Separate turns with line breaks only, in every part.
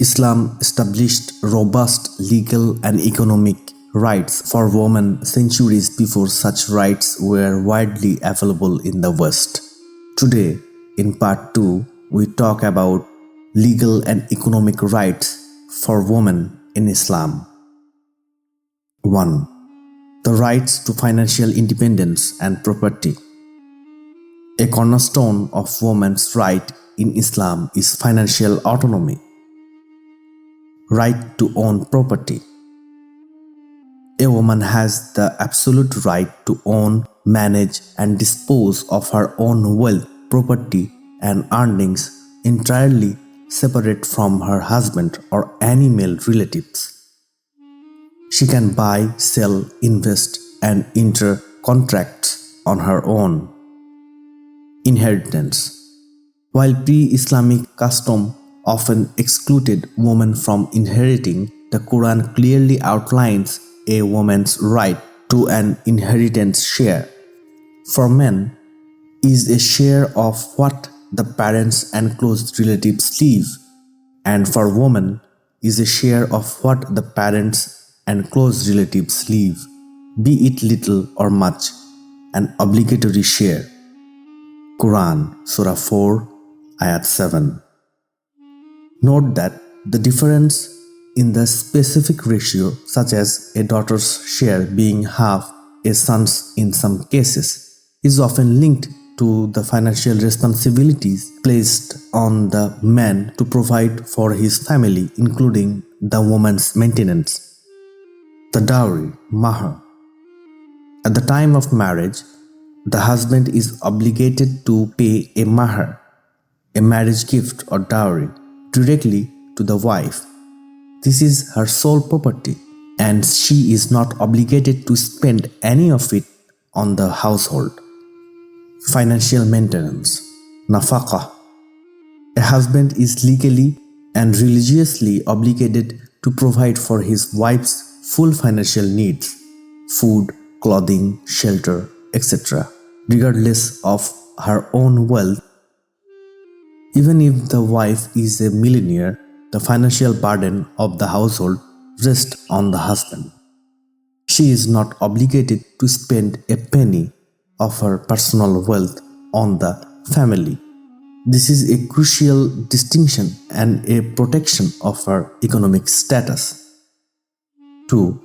Islam established robust legal and economic rights for women centuries before such rights were widely available in the West. Today, in part 2, we talk about legal and economic rights for women in Islam. 1. The rights to financial independence and property. A cornerstone of women's right in Islam is financial autonomy. Right to own property. A woman has the absolute right to own, manage, and dispose of her own wealth, property, and earnings entirely separate from her husband or any male relatives. She can buy, sell, invest, and enter contracts on her own. Inheritance. While pre-Islamic custom often excluded women from inheriting, the Quran clearly outlines a woman's right to an inheritance share. For men, is a share of what the parents and close relatives leave, and for women is a share of what the parents and close relatives leave, be it little or much, an obligatory share. Quran, Surah 4, Ayat 7. Note that the difference in the specific ratio, such as a daughter's share being half a son's in some cases, is often linked to the financial responsibilities placed on the man to provide for his family, including the woman's maintenance. The dowry, Mahr. At the time of marriage, the husband is obligated to pay a Mahr, a marriage gift or dowry, directly to the wife. This is her sole property, and she is not obligated to spend any of it on the household. Financial maintenance, Nafaqah. A husband is legally and religiously obligated to provide for his wife's full financial needs, food, clothing, shelter, etc., regardless of her own wealth. Even if the wife is a millionaire, the financial burden of the household rests on the husband. She is not obligated to spend a penny of her personal wealth on the family. This is a crucial distinction and a protection of her economic status. 2.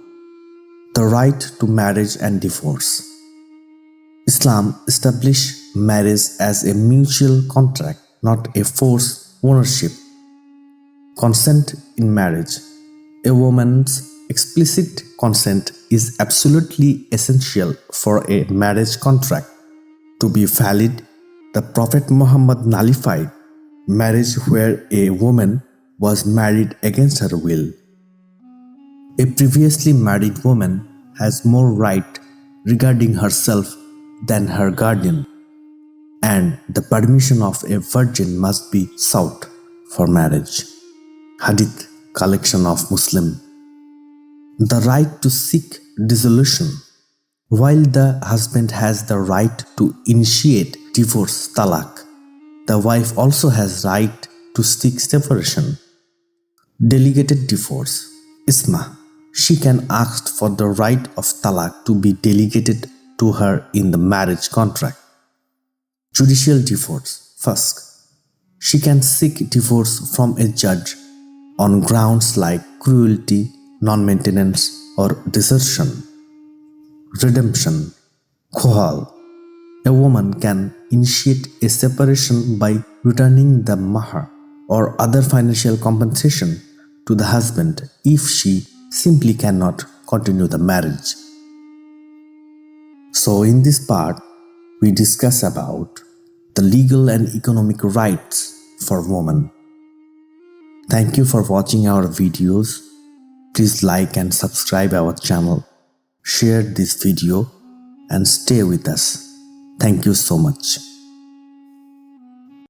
The right to marriage and divorce. Islam established marriage as a mutual contract, not a forced ownership. Consent in marriage. A woman's explicit consent is absolutely essential for a marriage contract to be valid. The Prophet Muhammad nullified marriage where a woman was married against her will. A previously married woman has more right regarding herself than her guardian, and the permission of a virgin must be sought for marriage. Hadith collection of Muslim. The right to seek dissolution. While the husband has the right to initiate divorce, talaq, the wife also has right to seek separation. Delegated divorce, isma. She can ask for the right of talaq to be delegated to her in the marriage contract. Judicial divorce, fasq. She can seek divorce from a judge on grounds like cruelty, non-maintenance, or desertion. Redemption, Khula. A woman can initiate a separation by returning the Mahr or other financial compensation to the husband if she simply cannot continue the marriage. So in this part, we discuss about the legal and economic rights for women. Thank you for watching our videos. Please like and subscribe our channel, share this video, and stay with us. Thank you so much.